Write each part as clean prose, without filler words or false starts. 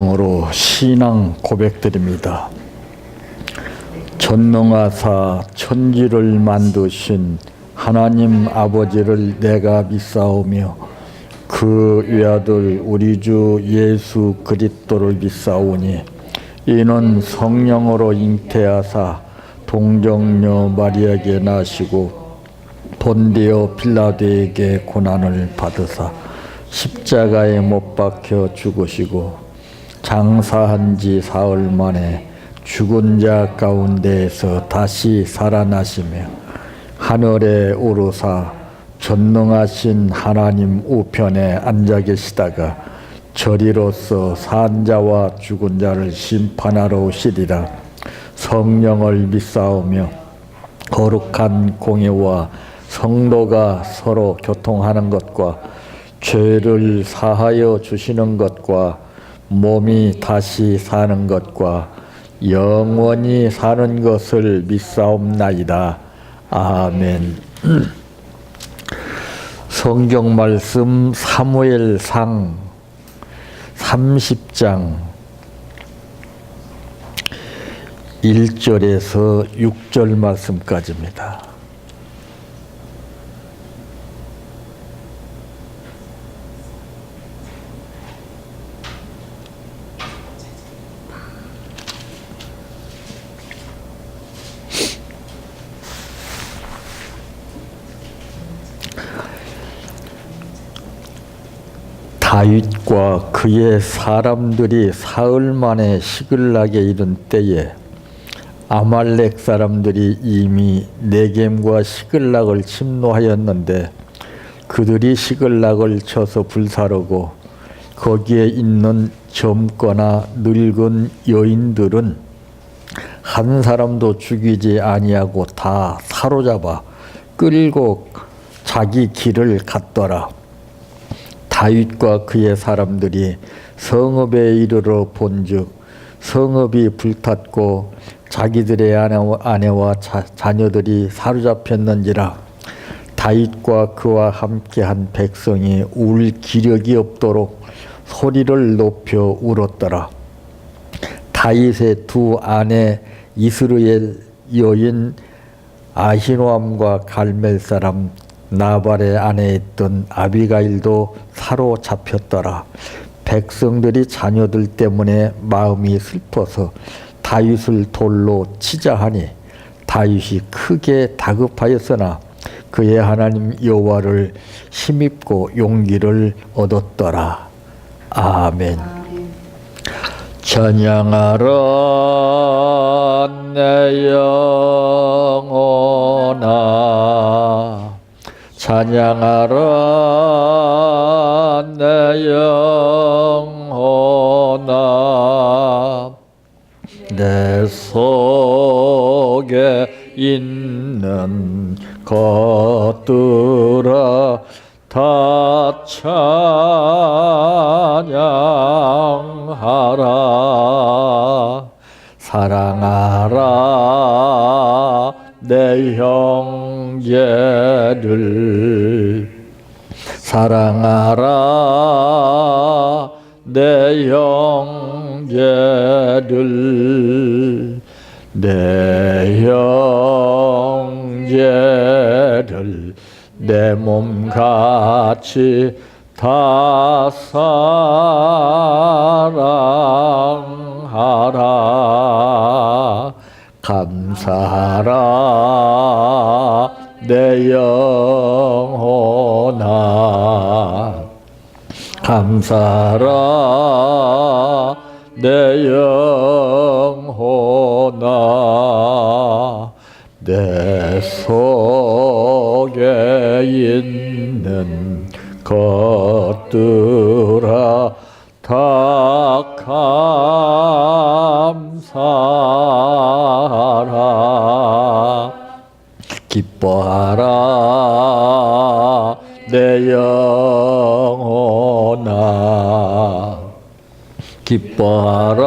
으로 신앙 고백드립니다. 전능하사 천지를 만드신 하나님 아버지를 내가 믿사오며 그 외아들 우리 주 예수 그리스도를 믿사오니 이는 성령으로 잉태하사 동정녀 마리아에게 나시고 본디오 빌라도에게 고난을 받으사 십자가에 못 박혀 죽으시고 장사한 지 사흘 만에 죽은 자 가운데에서 다시 살아나시며 하늘에 오르사 전능하신 하나님 우편에 앉아 계시다가 저리로서 산 자와 죽은 자를 심판하러 오시리라. 성령을 믿사오며 거룩한 공예와 성도가 서로 교통하는 것과 죄를 사하여 주시는 것과 몸이 다시 사는 것과 영원히 사는 것을 믿사옵나이다. 아멘. 성경 말씀 사무엘상 30장 1절에서 6절 말씀까지입니다. 다윗과 그의 사람들이 사흘 만에 시글락에 이른 때에 아말렉 사람들이 이미 네겜과 시글락을 침노하였는데 그들이 시글락을 쳐서 불사르고 거기에 있는 젊거나 늙은 여인들은 한 사람도 죽이지 아니하고 다 사로잡아 끌고 자기 길을 갔더라. 다윗과 그의 사람들이 성읍에 이르러 본즉 성읍이 불탔고 자기들의 아내와 자녀들이 사로잡혔는지라. 다윗과 그와 함께한 백성이 울 기력이 없도록 소리를 높여 울었더라. 다윗의 두 아내 이스라엘 여인 아히노암과 갈멜 사람 나발의 아내였던 아비가일도 사로잡혔더라. 백성들이 자녀들 때문에 마음이 슬퍼서 다윗을 돌로 치자 하니 다윗이 크게 다급하였으나 그의 하나님 여호와를 힘입고 용기를 얻었더라. 아멘. 찬양하라 내 영혼아, 찬양하라 내 영혼아, 내 속에 있는 것들아 다 찬양하라. 사랑하라 내 형제를, 사랑하라 내 형제를, 내 형제를 내 몸같이 다 사랑하라. 감사하라 내 영혼아, 감사하라 내 영혼아, 내 속에 있는 것들아 다 감사하라. 기뻐하라 내 영혼아, 기뻐하라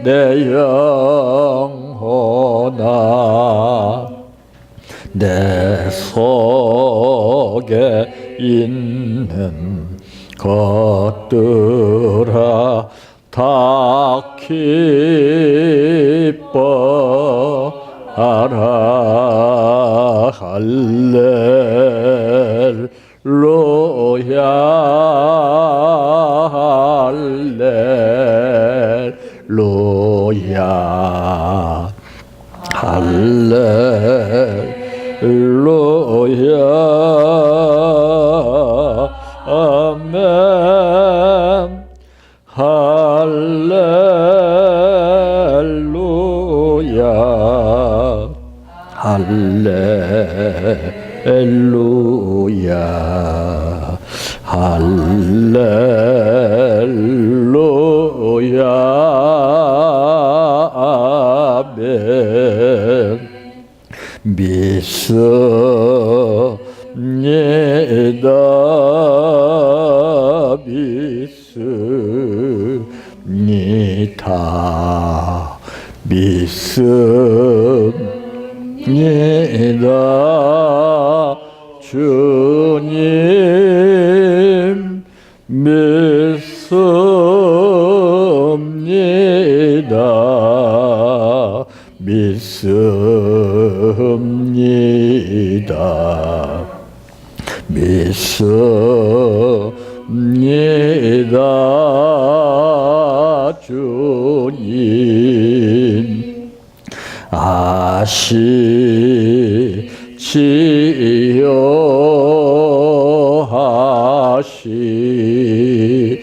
내 영혼아, 내 속에 있는 것들아 다 기뻐하라 할렐루야 할렐루야 할렐루야 아멘 할렐루야 할렐루야 할렐루야 아멘 믿습니다 믿습니다 믿습니다 주님 믿습니다 믿습니다 믿습니다 주님 아시지요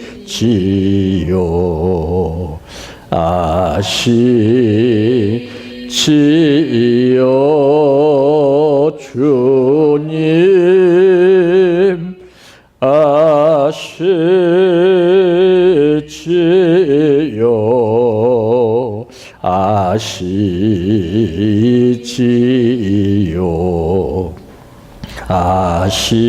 아시지요 아시지요 주님 아시지요 아시지요 아시지요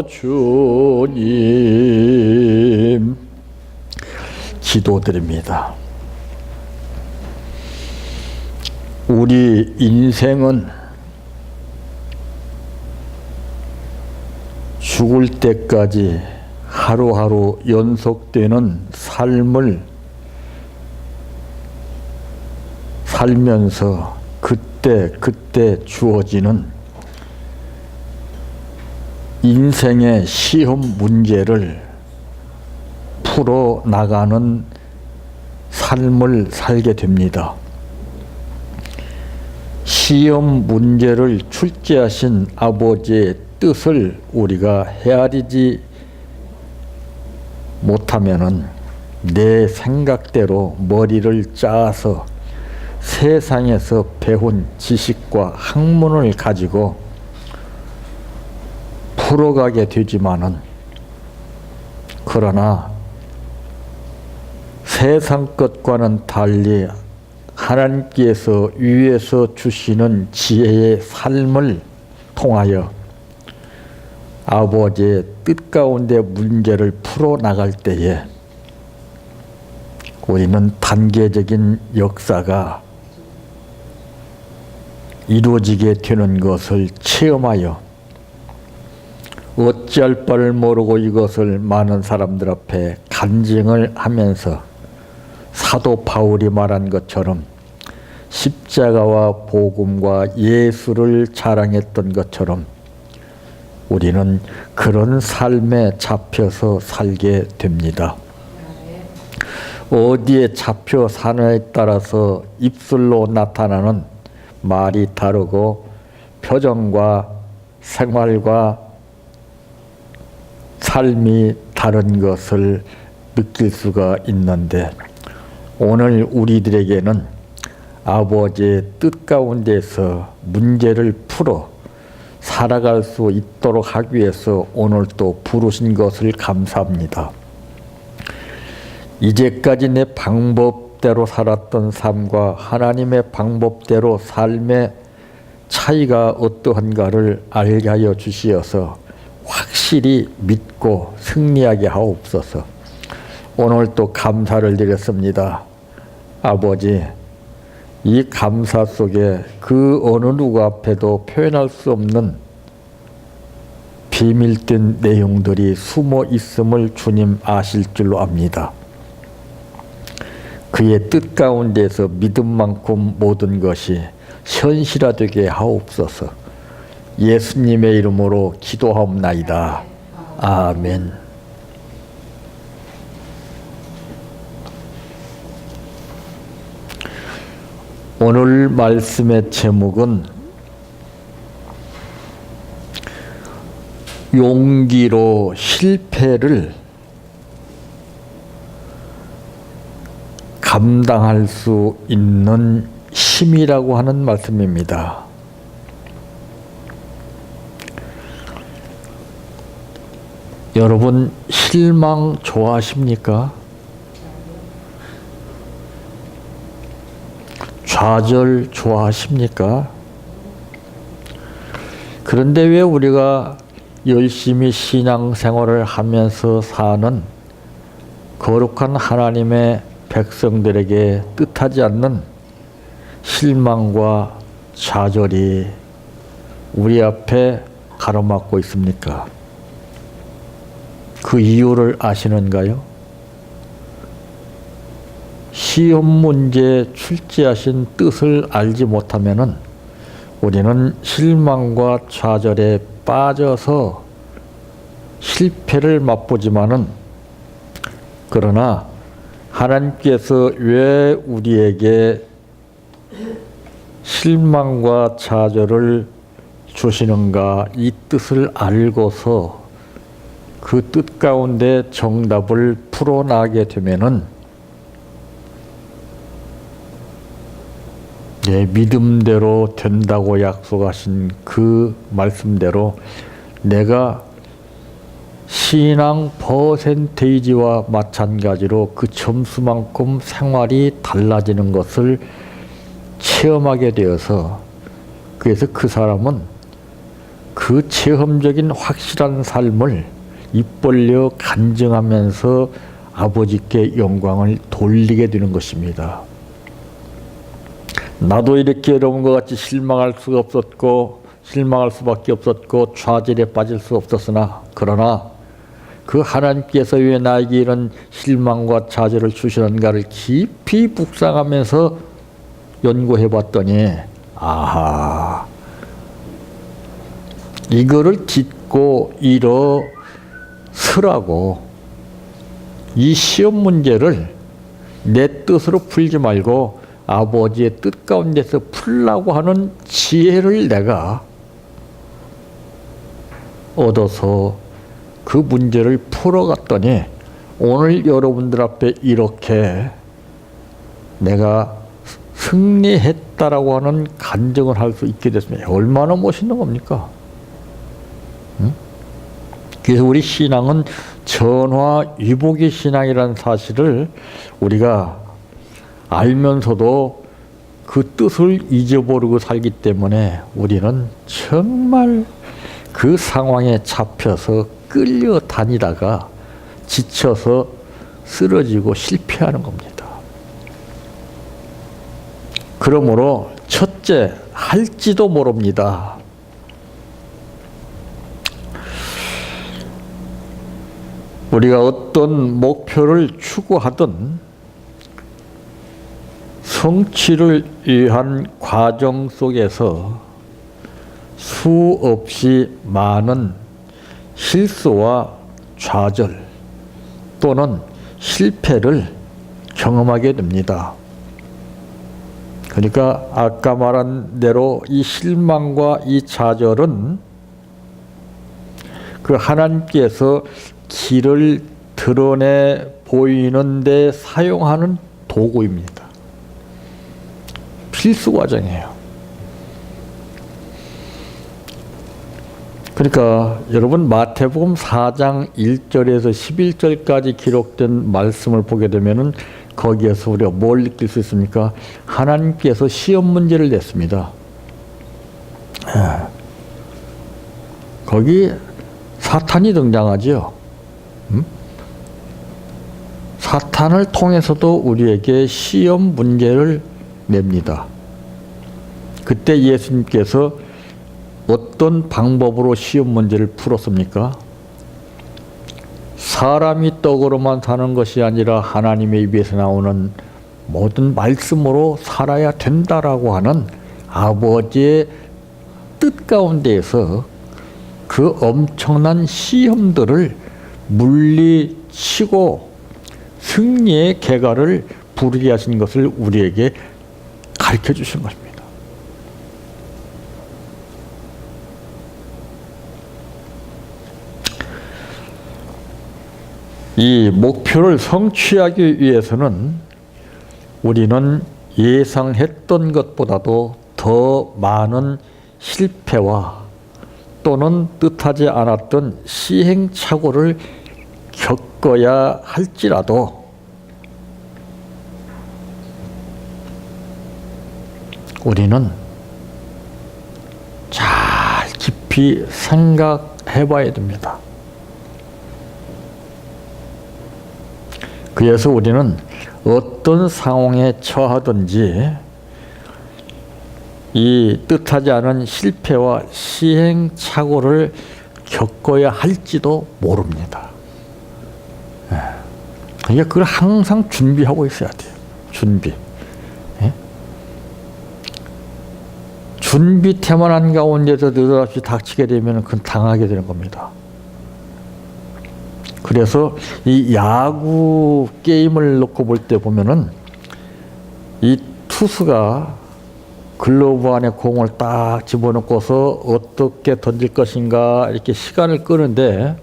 주님 기도드립니다. 우리 인생은 죽을 때까지 하루하루 연속되는 삶을 살면서 그때 주어지는 인생의 시험 문제를 풀어 나가는 삶을 살게 됩니다. 시험 문제를 출제하신 아버지의 뜻을 우리가 헤아리지 못하면은 내 생각대로 머리를 짜서 세상에서 배운 지식과 학문을 가지고 풀어가게 되지만은 그러나 세상 것과는 달리 하나님께서 위에서 주시는 지혜의 삶을 통하여 아버지의 뜻 가운데 문제를 풀어나갈 때에 우리는 단계적인 역사가 이루어지게 되는 것을 체험하여 어찌할 바를 모르고 이것을 많은 사람들 앞에 간증을 하면서 사도 바울이 말한 것처럼 십자가와 복음과 예수를 자랑했던 것처럼 우리는 그런 삶에 잡혀서 살게 됩니다. 어디에 잡혀 사느냐에 따라서 입술로 나타나는 말이 다르고 표정과 생활과 삶이 다른 것을 느낄 수가 있는데 오늘 우리들에게는 아버지의 뜻 가운데서 문제를 풀어 살아갈 수 있도록 하기 위해서 오늘 또 부르신 것을 감사합니다. 이제까지 내 방법대로 살았던 삶과 하나님의 방법대로 삶의 차이가 어떠한가를 알게 하여 주시어서 확실히 믿고 승리하게 하옵소서. 오늘 또 감사를 드렸습니다. 아버지, 이 감사 속에 그 어느 누구 앞에도 표현할 수 없는 비밀된 내용들이 숨어 있음을 주님 아실 줄로 압니다. 그의 뜻 가운데서 믿음만큼 모든 것이 현실화되게 하옵소서. 예수님의 이름으로 기도하옵나이다. 아멘. 오늘 말씀의 제목은 용기로 실패를 감당할 수 있는 힘이라고 하는 말씀입니다. 여러분, 실망 좋아하십니까? 좌절 좋아하십니까? 그런데 왜 우리가 열심히 신앙생활을 하면서 사는 거룩한 하나님의 백성들에게 뜻하지 않는 실망과 좌절이 우리 앞에 가로막고 있습니까? 그 이유를 아시는가요? 시험 문제에 출제하신 뜻을 알지 못하면은 우리는 실망과 좌절에 빠져서 실패를 맛보지만은, 그러나 하나님께서 왜 우리에게 실망과 좌절을 주시는가, 이 뜻을 알고서 그 뜻 가운데 정답을 풀어나가게 되면은 내 믿음대로 된다고 약속하신 그 말씀대로 내가 신앙 퍼센테이지와 마찬가지로 그 점수만큼 생활이 달라지는 것을 체험하게 되어서, 그래서 그 사람은 그 체험적인 확실한 삶을 입 벌려 간증하면서 아버지께 영광을 돌리게 되는 것입니다. 나도 이렇게 여러분과 같이 실망할 수가 없었고, 실망할 수밖에 없었고, 좌절에 빠질 수 없었으나, 그러나 그 하나님께서 왜 나에게 이런 실망과 좌절을 주시는가를 깊이 묵상하면서 연구해 봤더니, 아하, 이거를 딛고 일어서라고, 이 시험 문제를 내 뜻으로 풀지 말고 아버지의 뜻 가운데서 풀라고 하는 지혜를 내가 얻어서 그 문제를 풀어갔더니 오늘 여러분들 앞에 이렇게 내가 승리했다라고 하는 간증을 할 수 있게 됐습니다. 얼마나 멋있는 겁니까? 응? 그래서 우리 신앙은 전화위복의 신앙이라는 사실을 우리가 알면서도 그 뜻을 잊어버리고 살기 때문에 우리는 정말 그 상황에 잡혀서 끌려다니다가 지쳐서 쓰러지고 실패하는 겁니다. 그러므로 첫째, 할지도 모릅니다. 우리가 어떤 목표를 추구하든 성취를 위한 과정 속에서 수없이 많은 실수와 좌절 또는 실패를 경험하게 됩니다. 그러니까 아까 말한 대로 이 실망과 이 좌절은 그 하나님께서 길을 드러내 보이는 데 사용하는 도구입니다. 필수 과정이에요. 그러니까 여러분 마태복음 4장 1절에서 11절까지 기록된 말씀을 보게 되면은 거기에서 우리가 뭘 느낄 수 있습니까? 하나님께서 시험 문제를 냈습니다. 거기 사탄이 등장하죠. 사탄을 통해서도 우리에게 시험 문제를 냅니다. 그때 예수님께서 어떤 방법으로 시험 문제를 풀었습니까? 사람이 떡으로만 사는 것이 아니라 하나님의 입에서 나오는 모든 말씀으로 살아야 된다라고 하는 아버지의 뜻 가운데에서 그 엄청난 시험들을 물리치고 승리의 계가를 부르게 하신 것을 우리에게 가르쳐 주신 것입니다. 이 목표를 성취하기 위해서는 우리는 예상했던 것보다도 더 많은 실패와 또는 뜻하지 않았던 시행착오를 겪어야 할지라도 우리는 잘 깊이 생각해 봐야 됩니다. 그래서 우리는 어떤 상황에 처하든지 이 뜻하지 않은 실패와 시행착오를 겪어야 할지도 모릅니다. 그러니까 그걸 항상 준비하고 있어야 돼요. 준비. 준비 태만한 가운데서 느닷없이 닥치게 되면 그건 당하게 되는 겁니다. 그래서 이 야구 게임을 놓고 볼 때 보면은 이 투수가 글러브 안에 공을 딱 집어넣고서 어떻게 던질 것인가 이렇게 시간을 끄는데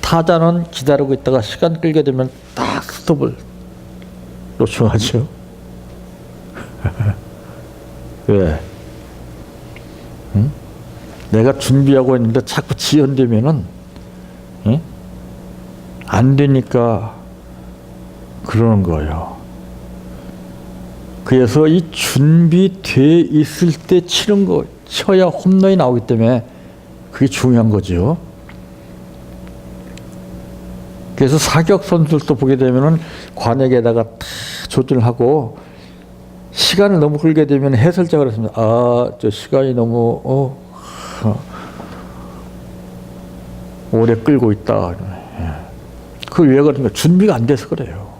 타자는 기다리고 있다가 시간 끌게 되면 딱 스톱을 요청하죠. 왜? 응? 내가 준비하고 있는데 자꾸 지연되면은 응? 안 되니까 그러는 거예요. 그래서 이 준비돼 있을 때 치는 거, 쳐야 홈런이 나오기 때문에 그게 중요한 거죠. 그래서 사격 선수들도 보게 되면은 관역에다가 다 조절하고 시간을 너무 끌게 되면 해설자가 그랬습니다. 아, 저 시간이 너무 오래 끌고 있다. 그 왜 그런가? 준비가 안 돼서 그래요.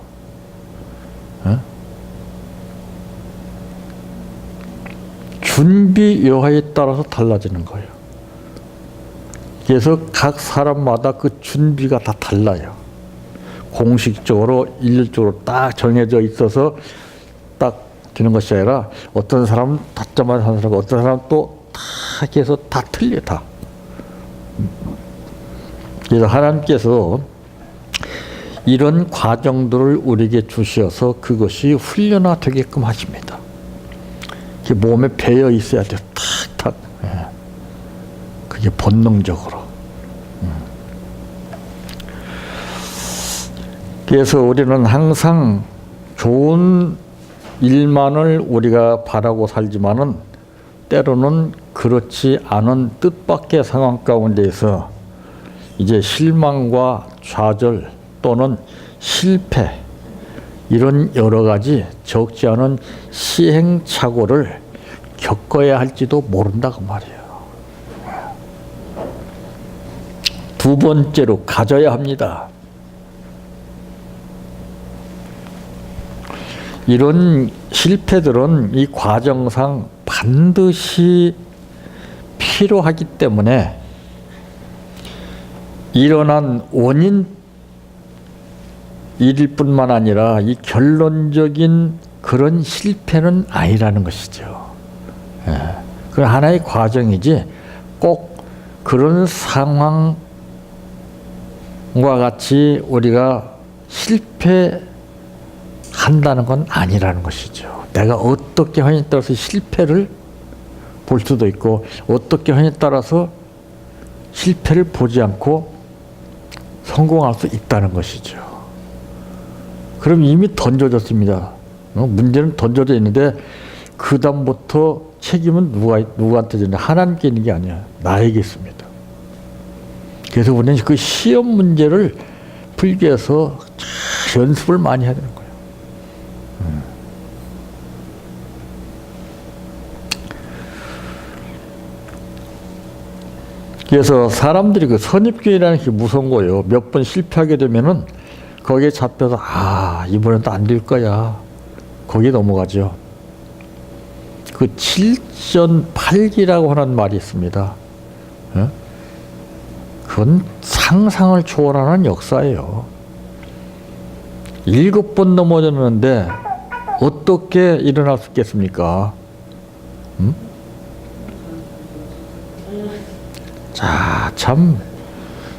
준비 여하에 따라서 달라지는 거예요. 그래서 각 사람마다 그 준비가 다 달라요. 공식적으로 일률적으로 딱 정해져 있어서 딱 되는 것이 아니라 어떤 사람은 다짜만 하는 사람이고 어떤 사람은 또 다 해서 다 틀려 다. 그래서 하나님께서 이런 과정들을 우리에게 주셔서 그것이 훈련화되게끔 하십니다. 몸에 배어 있어야 돼요. 탁탁. 그게 본능적으로. 그래서 우리는 항상 좋은 일만을 우리가 바라고 살지만은 때로는 그렇지 않은 뜻밖의 상황 가운데에서 이제 실망과 좌절 또는 실패 이런 여러 가지 적지 않은 시행착오를 겪어야 할지도 모른다고 말이에요. 두 번째로 가져야 합니다. 이런 실패들은 이 과정상 반드시 필요하기 때문에 일어난 원인 일일 뿐만 아니라 이 결론적인 그런 실패는 아니라는 것이죠. 그건 하나의 과정이지 꼭 그런 상황과 같이 우리가 실패한다는 건 아니라는 것이죠. 내가 어떻게 하냐에 따라서 실패를 볼 수도 있고 어떻게 하냐에 따라서 실패를 보지 않고 성공할 수 있다는 것이죠. 그럼 이미 던져졌습니다. 문제는 던져져 있는데 그 다음부터 책임은 누구한테 지냐? 하나님께 있는 게 아니야. 나에게 있습니다. 그래서 우리는 그 시험 문제를 풀기 위해서 연습을 많이 해야 되는 거예요. 그래서 사람들이 그 선입견이라는 게 무서운 거예요. 몇 번 실패하게 되면은 거기에 잡혀서 이번에도 안 될 거야. 거기에 넘어가죠. 그 7전8기라고 하는 말이 있습니다. 그건 상상을 초월하는 역사예요. 7번 넘어졌는데 어떻게 일어날 수 있겠습니까? 자, 참.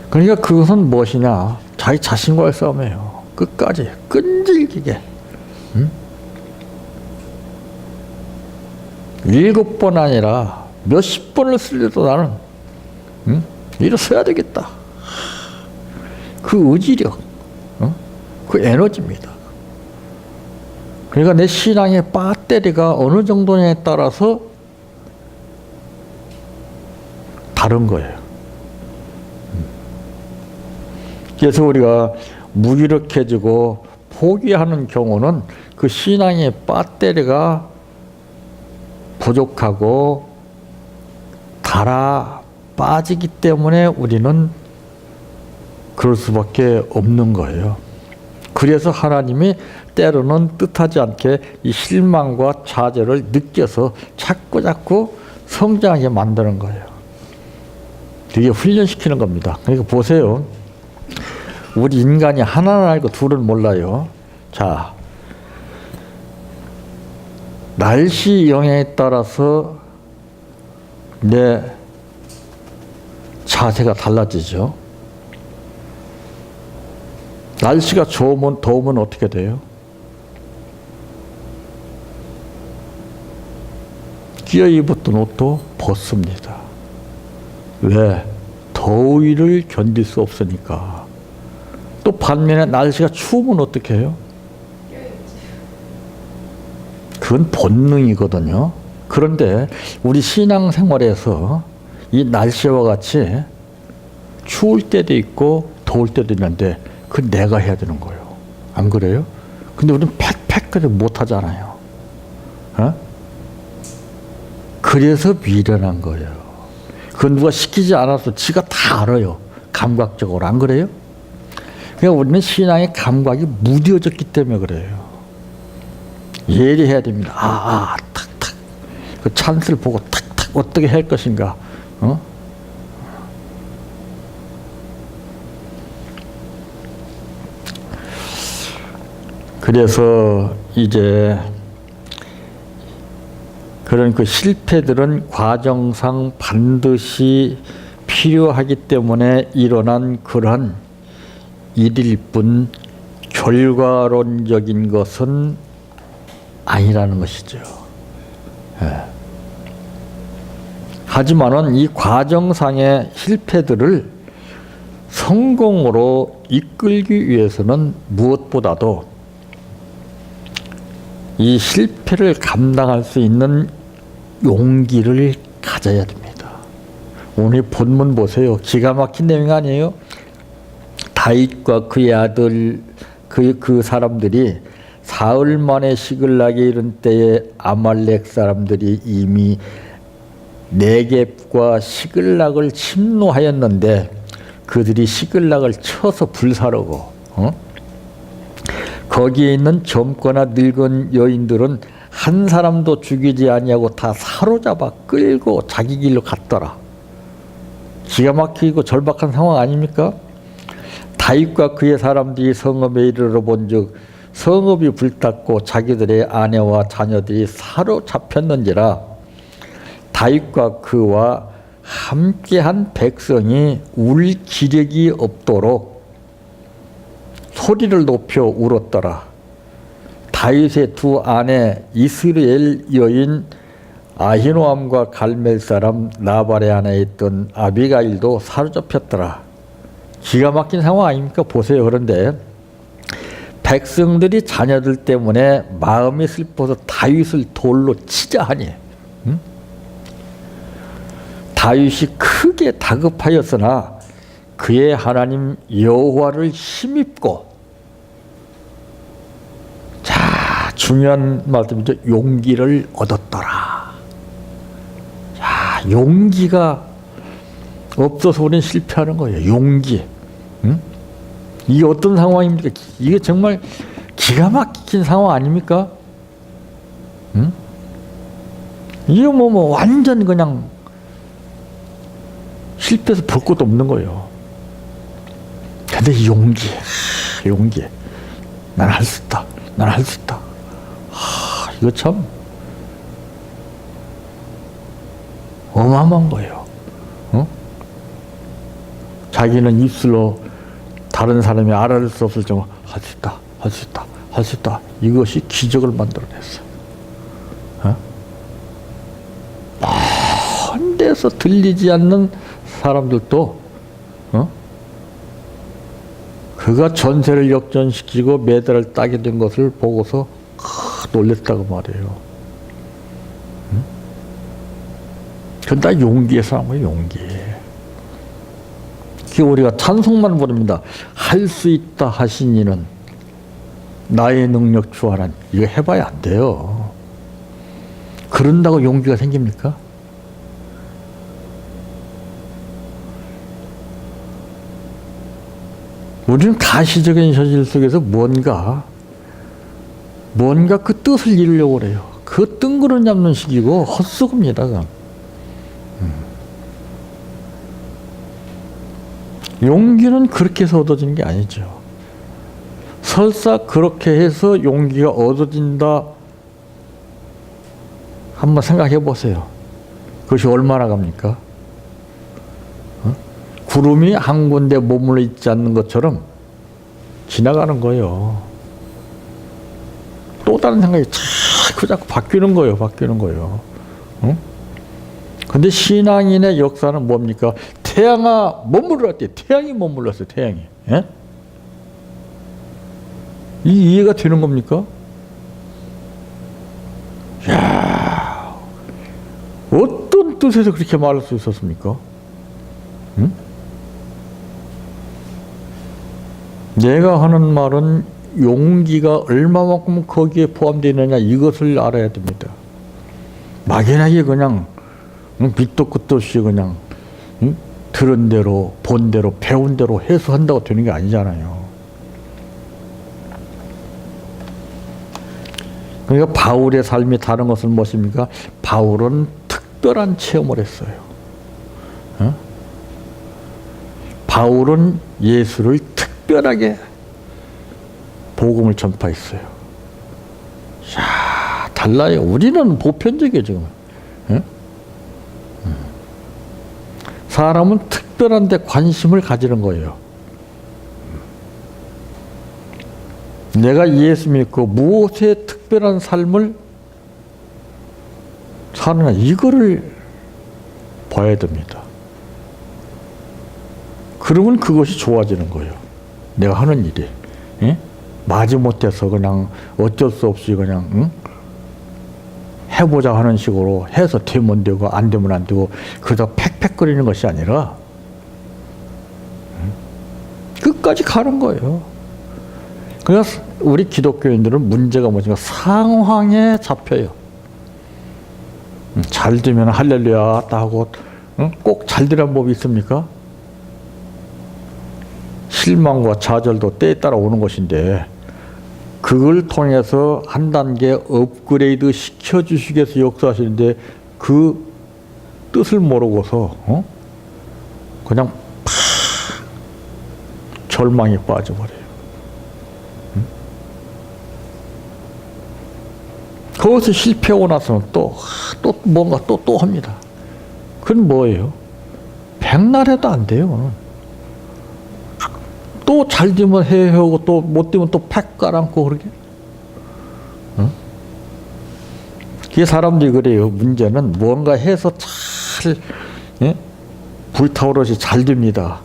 그러니까 그것은 무엇이냐? 자기 자신과의 싸움이에요. 끝까지 끈질기게. 7번 아니라 몇십 번을 쓸려도 나는 일어서야 되겠다. 그 의지력, 그 에너지입니다. 그러니까 내 신앙의 배터리가 어느 정도냐에 따라서 다른 거예요. 그래서 우리가 무기력해지고 포기하는 경우는 그 신앙의 배터리가 부족하고 닳아 빠지기 때문에 우리는 그럴 수밖에 없는 거예요. 그래서 하나님이 때로는 뜻하지 않게 이 실망과 좌절을 느껴서 자꾸 성장하게 만드는 거예요. 되게 훈련시키는 겁니다. 그러니까 보세요. 우리 인간이 하나는 알고 둘은 몰라요. 자, 날씨 영향에 따라서 내 자세가 달라지죠. 날씨가 더우면 어떻게 돼요? 끼어 입었던 옷도 벗습니다. 왜? 더위를 견딜 수 없으니까. 또 반면에 날씨가 추우면 어떻게 해요? 그건 본능이거든요. 그런데 우리 신앙생활에서 이 날씨와 같이 추울 때도 있고 더울 때도 있는데 그건 내가 해야 되는 거예요. 안 그래요? 근데 우리는 팩팩하게 못하잖아요. 그래서 미련한 거예요. 그건 누가 시키지 않아서 지가 다 알아요. 감각적으로. 안 그래요? 그러니까 우리는 신앙의 감각이 무뎌졌기 때문에 그래요. 예리해야 됩니다. 탁탁. 그 찬스를 보고 탁탁 어떻게 할 것인가. 그래서 이제 그런 그 실패들은 과정상 반드시 필요하기 때문에 일어난 그러한 일일 뿐 결과론적인 것은 아니라는 것이죠. 하지만은 이 과정상의 실패들을 성공으로 이끌기 위해서는 무엇보다도 이 실패를 감당할 수 있는 용기를 가져야 됩니다. 오늘 본문 보세요. 기가 막힌 내용 아니에요? 다윗과 그의 아들 그 사람들이 사흘 만에 시글락에 이른 때에 아말렉 사람들이 이미 네겝과 시글락을 침노하였는데 그들이 시글락을 쳐서 불사르고 거기에 있는 젊거나 늙은 여인들은 한 사람도 죽이지 아니하고 다 사로잡아 끌고 자기 길로 갔더라. 기가 막히고 절박한 상황 아닙니까? 다윗과 그의 사람들이 성읍에 이르러 본즉 성읍이 불탔고 자기들의 아내와 자녀들이 사로잡혔는지라. 다윗과 그와 함께한 백성이 울 기력이 없도록 소리를 높여 울었더라. 다윗의 두 아내 이스라엘 여인 아히노암과 갈멜 사람 나발의 아내에 있던 아비가일도 사로잡혔더라. 기가 막힌 상황 아닙니까? 보세요. 그런데 백성들이 자녀들 때문에 마음이 슬퍼서 다윗을 돌로 치자 하니 다윗이 크게 다급하였으나 그의 하나님 여호와를 힘입고, 자, 중요한 말씀이죠. 용기를 얻었더라. 자, 용기가 없어서 우리는 실패하는 거예요. 용기. 응? 이게 어떤 상황입니까? 이게 정말 기가 막힌 상황 아닙니까? 응? 이게 완전 그냥 실패해서 볼 것도 없는 거예요. 근데 이 용기. 난 할 수 있다. 난 할 수 있다. 이거 참 어마어마한 거예요. 어? 자기는 입술로 다른 사람이 알아낼 수 없을 정도 할 수 있다. 할 수 있다. 할 수 있다. 이것이 기적을 만들어냈어요. 먼 데서 들리지 않는 사람들도 그가 전세를 역전시키고 메달을 따게 된 것을 보고서 놀랬다고 말해요. 그건 다 용기에서 한 거예요. 용기. 우리가 찬송만 부릅니다. 할 수 있다 하신 이는 나의 능력 주하란. 이거 해봐야 안 돼요. 그런다고 용기가 생깁니까? 우리는 가시적인 현실 속에서 뭔가 그 뜻을 이루려고 그래요. 그 뜬구름 잡는 식이고 헛수고입니다. 용기는 그렇게 해서 얻어지는 게 아니죠. 설사 그렇게 해서 용기가 얻어진다 한번 생각해 보세요. 그것이 얼마나 갑니까? 구름이 한 군데 머물러 있지 않는 것처럼 지나가는 거예요. 또 다른 생각이 자꾸 바뀌는 거예요. 응? 근데 신앙인의 역사는 뭡니까? 태양아 머물렀대. 태양이 머물렀어요. 태양이. 예? 이 이해가 되는 겁니까? 야, 어떤 뜻에서 그렇게 말할 수 있었습니까? 응? 내가 하는 말은 용기가 얼마만큼 거기에 포함되어 있느냐 이것을 알아야 됩니다. 막연하게 그냥 밑도 끝도 없이 그냥 들은 대로 본 대로 배운 대로 해석한다고 되는 게 아니잖아요. 그러니까 바울의 삶이 다른 것은 무엇입니까? 바울은 특별한 체험을 했어요. 바울은 예수를 특별하게 복음을 전파했어요. 야, 달라요. 우리는 보편적이에요, 지금. 사람은 특별한 데 관심을 가지는 거예요. 내가 예수 믿고 무엇에 특별한 삶을 사느냐, 이거를 봐야 됩니다. 그러면 그것이 좋아지는 거예요. 내가 하는 일이. 예? 마지못해서 그냥 어쩔 수 없이 그냥 해보자 하는 식으로 해서 되면 되고 안 되면 안 되고 그저 팩팩거리는 것이 아니라 끝까지 가는 거예요. 그래서 우리 기독교인들은 문제가 뭐냐면 상황에 잡혀요. 잘 되면 할렐루야 하고 꼭 잘 되는 법이 있습니까? 실망과 좌절도 때에 따라 오는 것인데 그걸 통해서 한 단계 업그레이드 시켜주시기 위해서 역사하시는데 그 뜻을 모르고서 그냥 팍 절망에 빠져버려요. 거기서 실패하고 나서는 또 뭔가 또 합니다. 그건 뭐예요? 백날 해도 안 돼요. 또 잘 되면 해하고 또 못 되면 또 팍 깔아앉고 그러게. 그게 사람들이 그래요. 문제는 뭔가 해서 잘 불타오르시 잘 됩니다.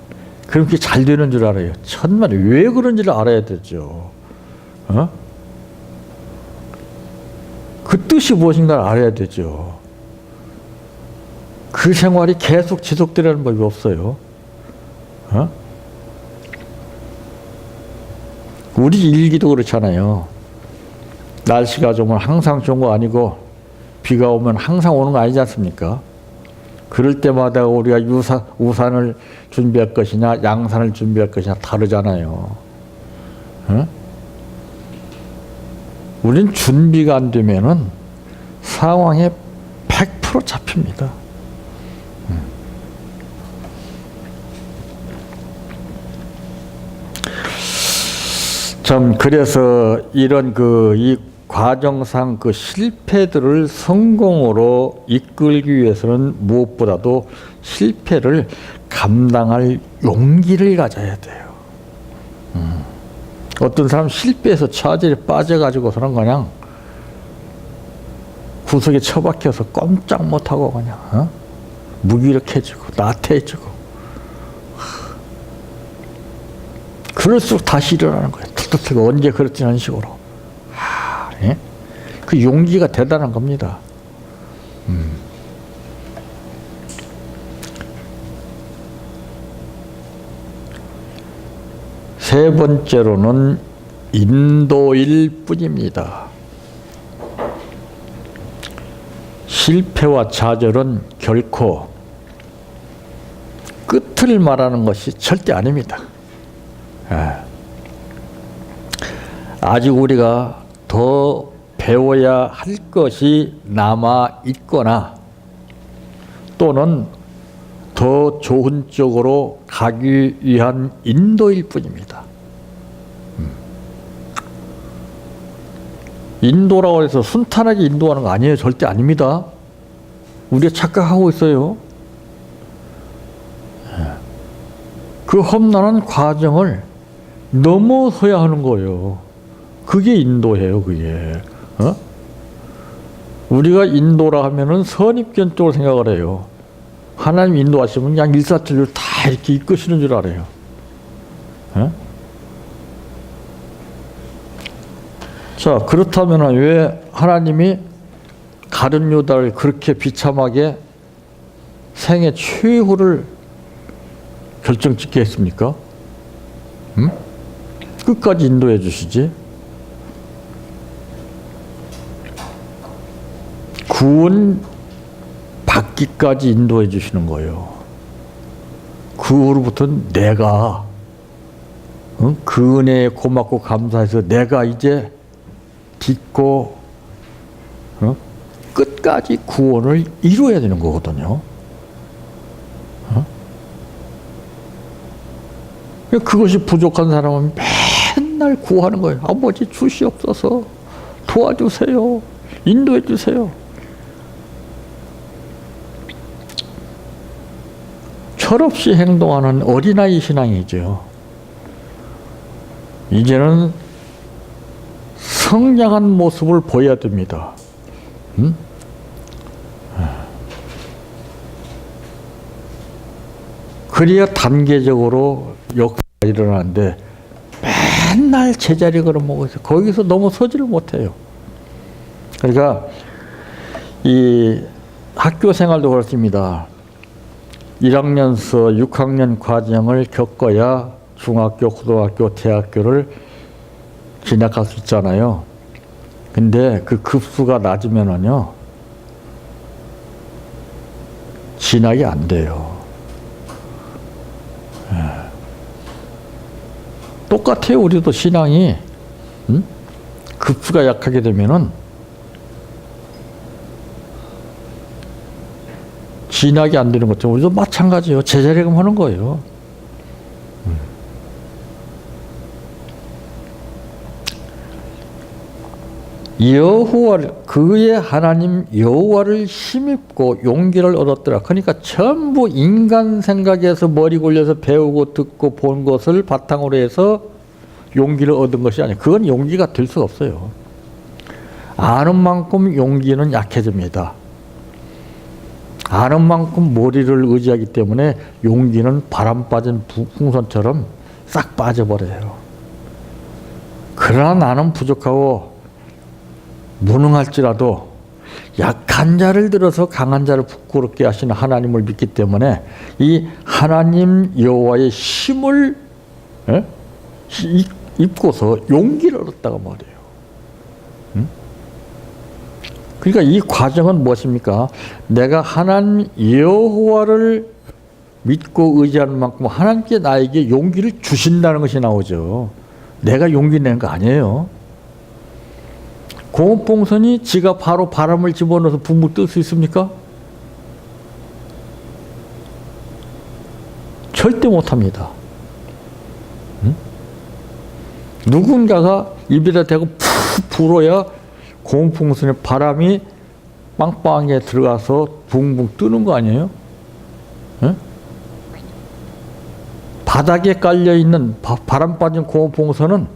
그럼 그게 잘 되는 줄 알아요. 천만에 왜 그런지를 알아야 되죠. 그 뜻이 무엇인가를 알아야 되죠. 그 생활이 계속 지속되라는 법이 없어요. 우리 일기도 그렇잖아요. 날씨가 좋으면 항상 좋은 거 아니고 비가 오면 항상 오는 거 아니지 않습니까? 그럴 때마다 우리가 우산을 준비할 것이냐 양산을 준비할 것이냐 다르잖아요. 어? 우린 준비가 안 되면은 상황에 100% 잡힙니다. 참 그래서 이런 이 과정상 그 실패들을 성공으로 이끌기 위해서는 무엇보다도 실패를 감당할 용기를 가져야 돼요. 어떤 사람 실패해서 차질에 빠져가지고서는 그냥 구석에 처박혀서 꼼짝 못하고 그냥 무기력해지고 나태해지고 그럴수록 다시 일어나는 거예요. 툭툭툭 언제 그렇지 않은 식으로. 예? 그 용기가 대단한 겁니다. 세 번째로는 인도일 뿐입니다. 실패와 좌절은 결코 끝을 말하는 것이 절대 아닙니다. 아직 우리가 더 배워야 할 것이 남아 있거나 또는 더 좋은 쪽으로 가기 위한 인도일 뿐입니다. 인도라고 해서 순탄하게 인도하는 거 아니에요. 절대 아닙니다. 우리가 착각하고 있어요. 그 험난한 과정을 넘어서야 하는 거예요. 그게 인도예요, 그게. 우리가 인도라 하면은 선입견 쪽으로 생각을 해요. 하나님 인도하시면 그냥 일사천리로 다 이렇게 이끄시는 줄 알아요. 자, 그렇다면 왜 하나님이 가룟 유다를 그렇게 비참하게 생애 최후를 결정짓게 했습니까? 끝까지 인도해 주시지. 구원 받기까지 인도해 주시는 거예요. 그 후로부터는 내가 그 은혜에 고맙고 감사해서 내가 이제 딛고 끝까지 구원을 이루어야 되는 거거든요. 그것이 부족한 사람은 맨날 구하는 거예요. 아버지 주시옵소서, 도와주세요, 인도해 주세요. 철없이 행동하는 어린아이 신앙이죠. 이제는 성장한 모습을 보여야 됩니다. 그래야 단계적으로 역사가 일어나는데 맨날 제자리 걸어먹고 있어요. 거기서 너무 서지를 못해요. 그러니까 이 학교 생활도 그렇습니다. 1학년서 6학년 과정을 겪어야 중학교, 고등학교, 대학교를 진학할 수 있잖아요. 근데 그 급수가 낮으면은요, 진학이 안 돼요. 똑같아요. 우리도 신앙이 급수가 약하게 되면은 진학이 안 되는 것처럼 우리도 마찬가지예요. 제자리금 하는 거예요. 여호와를, 그의 하나님 여호와를 힘입고 용기를 얻었더라. 그러니까 전부 인간 생각에서 머리 굴려서 배우고 듣고 본 것을 바탕으로 해서 용기를 얻은 것이 아니에요. 그건 용기가 될 수가 없어요. 아는 만큼 용기는 약해집니다. 아는 만큼 머리를 의지하기 때문에 용기는 바람 빠진 풍선처럼 싹 빠져버려요. 그러나 나는 부족하고 무능할지라도 약한 자를 들어서 강한 자를 부끄럽게 하시는 하나님을 믿기 때문에 이 하나님 여호와의 힘을 입고서 용기를 얻었다고 말해요. 그러니까 이 과정은 무엇입니까? 내가 하나님 여호와를 믿고 의지하는 만큼 하나님께 나에게 용기를 주신다는 것이 나오죠. 내가 용기 내는 거 아니에요. 고온풍선이 지가 바로 바람을 집어넣어서 붕붕 뜰 수 있습니까? 절대 못합니다. 응? 누군가가 입에다 대고 푹 불어야 고온풍선의 바람이 빵빵하게 들어가서 붕붕 뜨는 거 아니에요? 응? 바닥에 깔려있는 바람 빠진 고온풍선은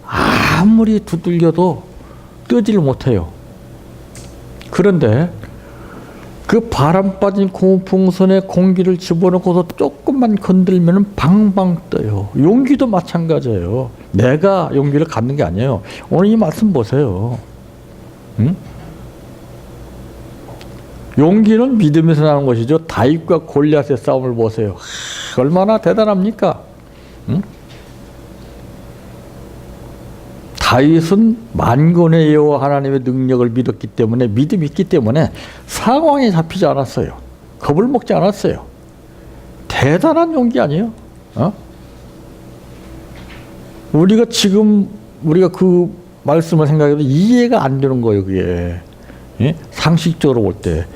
아무리 두들겨도 뜨지를 못해요. 그런데 그 바람 빠진 고온풍선에 공기를 집어넣고서 조금만 건들면 방방 떠요. 용기도 마찬가지예요. 내가 용기를 갖는 게 아니에요. 오늘 이 말씀 보세요. 응? 용기는 믿음에서 나는 것이죠. 다윗과 골리앗의 싸움을 보세요. 얼마나 대단합니까? 응? 다윗은 만군의 여호와 하나님의 능력을 믿었기 때문에, 믿음이 있기 때문에 상황에 잡히지 않았어요. 겁을 먹지 않았어요. 대단한 용기 아니에요? 어? 우리가 그 말씀을 생각해도 이해가 안 되는 거예요, 그게. 예? 상식적으로 볼 때.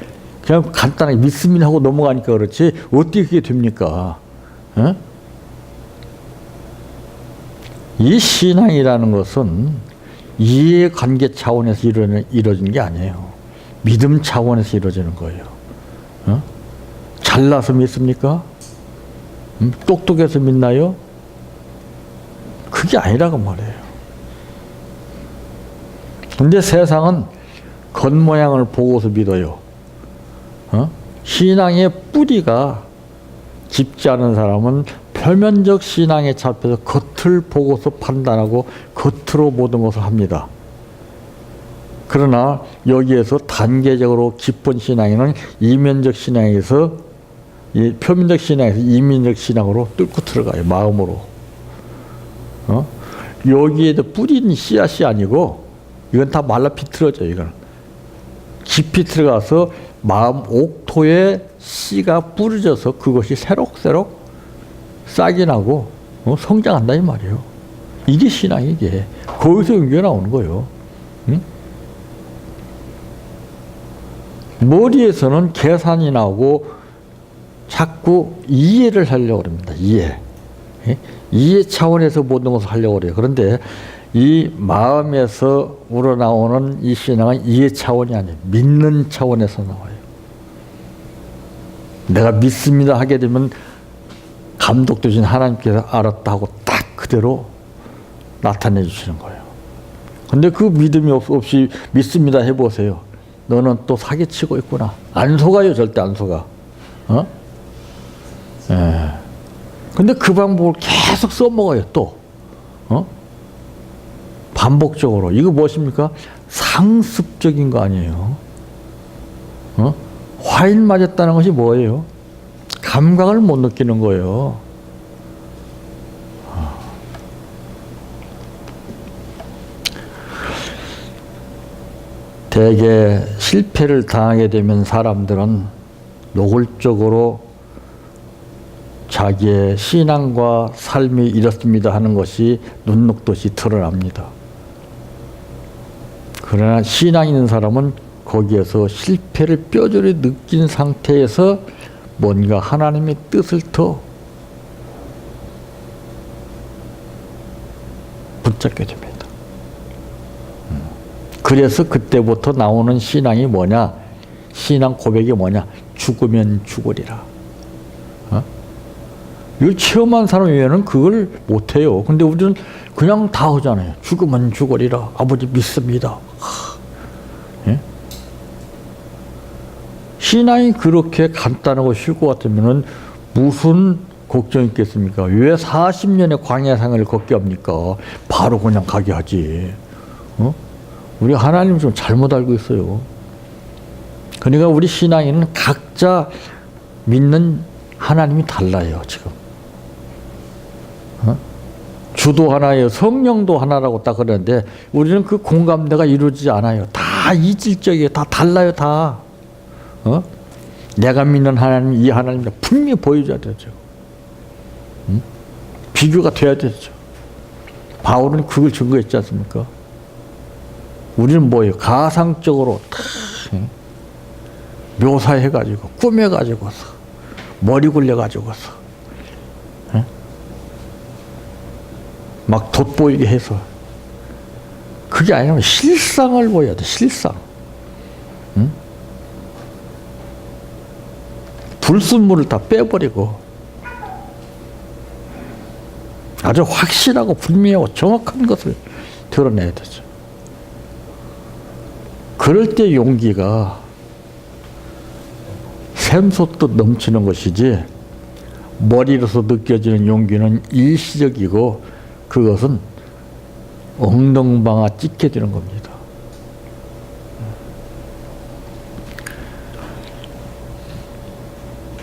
그냥 간단하게 믿습니다 하고 넘어가니까 그렇지, 어떻게 그게 됩니까? 어? 이 신앙이라는 것은 이해관계 차원에서 이루어지는 게 아니에요. 믿음 차원에서 이루어지는 거예요. 어? 잘나서 믿습니까? 똑똑해서 믿나요? 그게 아니라고 말해요. 근데 세상은 겉모양을 보고서 믿어요. 어? 신앙의 뿌리가 깊지 않은 사람은 표면적 신앙에 잡혀서 겉을 보고서 판단하고 겉으로 모든 것을 합니다. 그러나 여기에서 단계적으로 깊은 신앙에는 이면적 신앙에서, 표면적 신앙에서 이면적 신앙으로 뚫고 들어가요. 마음으로. 여기에도 뿌리는 씨앗이 아니고 이건 다 말라 비틀어져요. 이건 깊이 들어가서 마음 옥토에 씨가 뿌려져서 그것이 새록새록 싹이 나고 성장한다 이 말이에요. 이게 신앙이 이게. 거기서 용기가 나오는 거예요. 응? 머리에서는 계산이 나오고 자꾸 이해를 하려고 합니다. 이해. 이해 차원에서 모든 것을 하려고 그래요. 그런데 이 마음에서 우러나오는 이 신앙은 이해 차원이 아니에요. 믿는 차원에서 나와요. 내가 믿습니다 하게 되면 감독 되신 하나님께서 알았다 하고 딱 그대로 나타내 주시는 거예요. 근데 그 믿음이 없이 믿습니다 해보세요. 너는 또 사기치고 있구나. 안 속아요. 절대 안 속아. 어? 예. 근데 그 방법을 계속 써먹어요. 또. 반복적으로. 이거 무엇입니까? 상습적인 거 아니에요. 화인 맞았다는 것이 뭐예요? 감각을 못 느끼는 거예요. 대개 실패를 당하게 되면 사람들은 노골적으로 자기의 신앙과 삶이 이렇습니다 하는 것이 눈 녹듯이 드러납니다. 그러나 신앙 있는 사람은 거기에서 실패를 뼈저리 느낀 상태에서 뭔가 하나님의 뜻을 더 붙잡게 됩니다. 그래서 그때부터 나오는 신앙이 뭐냐? 신앙 고백이 뭐냐? 죽으면 죽으리라. 이걸 체험한 사람 외에는 그걸 못해요. 근데 우리는 그냥 다 하잖아요. 죽으면 죽으리라. 아버지 믿습니다. 예? 신앙이 그렇게 간단하고 쉴 것 같으면 무슨 걱정이 있겠습니까? 왜 40년의 광야생활을 걷게 합니까? 바로 그냥 가게 하지. 우리 하나님 좀 잘못 알고 있어요. 그러니까 우리 신앙에는 각자 믿는 하나님이 달라요, 지금. 주도 하나예요. 성령도 하나라고 딱 그러는데 우리는 그 공감대가 이루어지지 않아요. 다 다 이질적이에요. 다 달라요, 다. 내가 믿는 하나님, 이 하나님 분명히 보여줘야 되죠. 비교가 돼야 되죠. 바울은 그걸 증거했지 않습니까? 우리는 뭐예요? 가상적으로 다 묘사해가지고, 꾸며가지고서, 머리 굴려가지고서, 막 돋보이게 해서. 그게 아니라 실상을 보여야 돼, 실상. 불순물을 다 빼버리고, 아주 확실하고 분명하고 정확한 것을 드러내야 되죠. 그럴 때 용기가 샘솟듯 넘치는 것이지, 머리로서 느껴지는 용기는 일시적이고, 그것은 엉덩방아 찢게 되는 겁니다.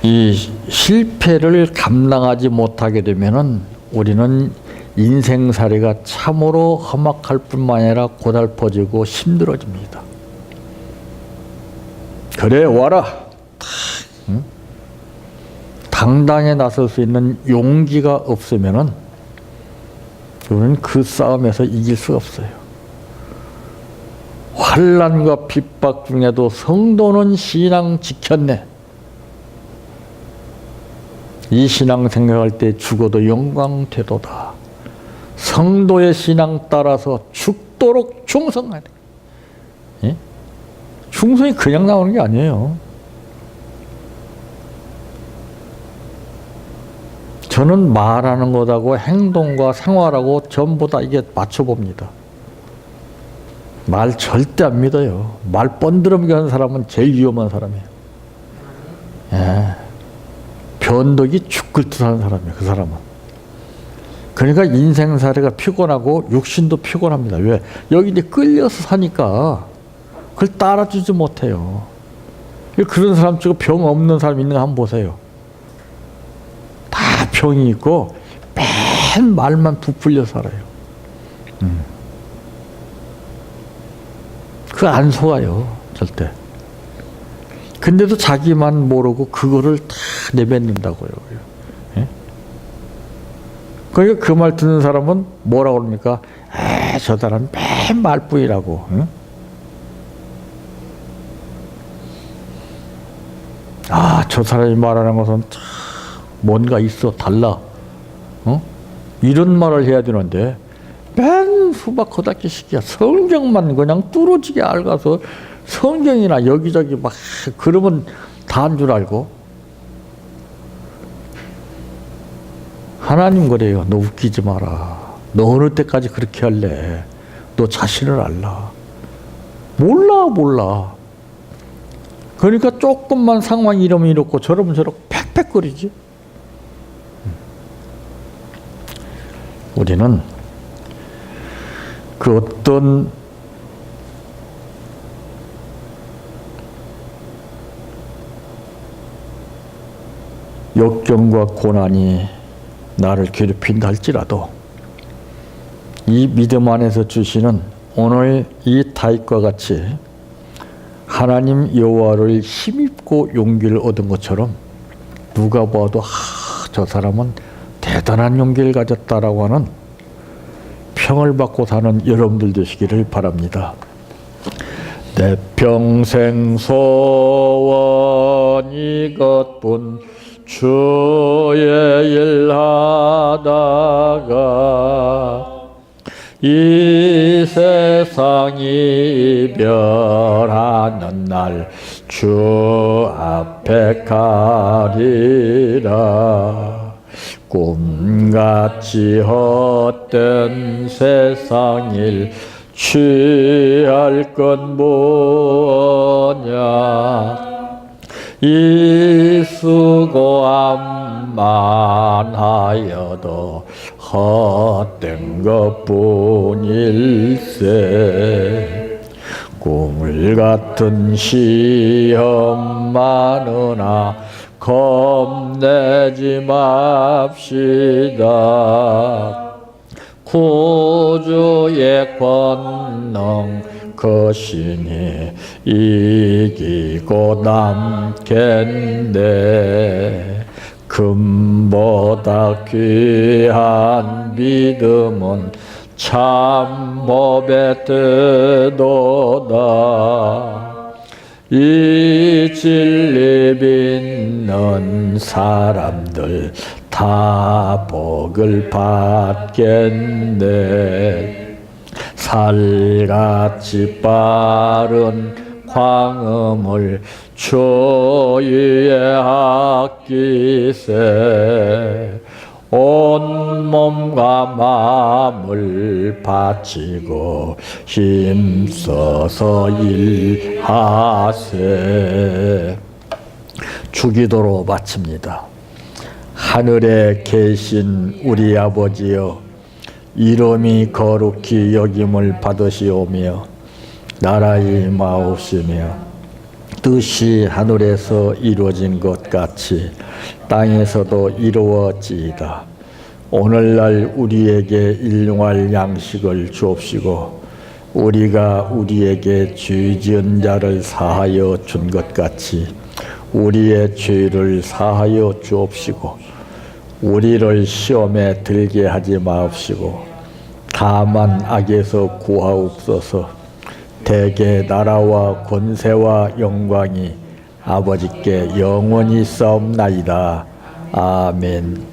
이 실패를 감당하지 못하게 되면은 우리는 인생살이가 참으로 험악할 뿐만 아니라 고달퍼지고 힘들어집니다. 그래 와라. 당당히 나설 수 있는 용기가 없으면은 우리는 그 싸움에서 이길 수 없어요. 환난과 핍박 중에도 성도는 신앙 지켰네. 이 신앙 생각할 때 죽어도 영광 되도다. 성도의 신앙 따라서 죽도록 충성하네. 예? 충성이 그냥 나오는 게 아니에요. 저는 말하는 것하고 행동과 생활하고 전부 다 이게 맞춰봅니다. 말 절대 안 믿어요. 말 뻔드름게 하는 사람은 제일 위험한 사람이에요. 예. 변덕이 죽을 듯 하는 사람이에요, 그 사람은. 그러니까 인생살이가 피곤하고 육신도 피곤합니다. 왜? 여기 이제 끌려서 사니까 그걸 따라주지 못해요. 그런 사람 치고 병 없는 사람 있는 거 한번 보세요. 다 병이 있고 맨 말만 부풀려 살아요. 그거 안 속아요, 절대. 근데도 자기만 모르고 그거를 다 내뱉는다고요. 예? 그러니까 그 말 듣는 사람은 뭐라고 그럽니까? 저 사람 맨 말뿐이라고. 응? 저 사람이 말하는 것은 참 뭔가 있어, 달라. 이런 말을 해야 되는데 맨 수박 코닥기식이야. 성경만 그냥 뚫어지게 앓아서 성경이나 여기저기 막 그러면 다한 줄 알고. 하나님 그래요. 너 웃기지 마라. 너 어느 때까지 그렇게 할래? 너 자신을 알라. 몰라. 그러니까 조금만 상황이 이러면 이렇고 저러면 저렇고 팩팩거리지. 우리는 그 어떤 역경과 고난이 나를 괴롭힌다 할지라도 이 믿음 안에서 주시는 오늘 이 다윗과 같이 하나님 여호와를 힘입고 용기를 얻은 것처럼 누가 봐도 저 사람은 대단한 용기를 가졌다라고 하는 평을 받고 사는 여러분들 되시기를 바랍니다. 내 평생 소원 이것뿐 주의 일 하다가 이 세상 이별하는 날 주 앞에 가리라. 꿈같이 헛된 세상 일 취할 건 뭐냐. 이 수고함만 하여도 헛된 것뿐일세. 꿈을 같은 시험 많으나 겁내지 맙시다. 구주의 권능 것이니 이기고 남겠네. 금보다 귀한 믿음은 참 법의 뜻도다. 이 진리 믿는 사람들 다 복을 받겠네. 살같이 빠른 광음을 주위에 아끼세. 온 몸과 마음을 바치고 힘써서 일하세. 주기도로 마칩니다. 하늘에 계신 우리 아버지여, 이름이 거룩히 여김을 받으시오며 나라의 마옵시며 뜻이 하늘에서 이루어진 것 같이 땅에서도 이루어지이다. 오늘날 우리에게 일용할 양식을 주옵시고 우리가 우리에게 죄 지은 자를 사하여 준 것 같이 우리의 죄를 사하여 주옵시고 우리를 시험에 들게 하지 마옵시고 다만 악에서 구하옵소서. 대개 나라와 권세와 영광이 아버지께 영원히 싸움나이다. 아멘.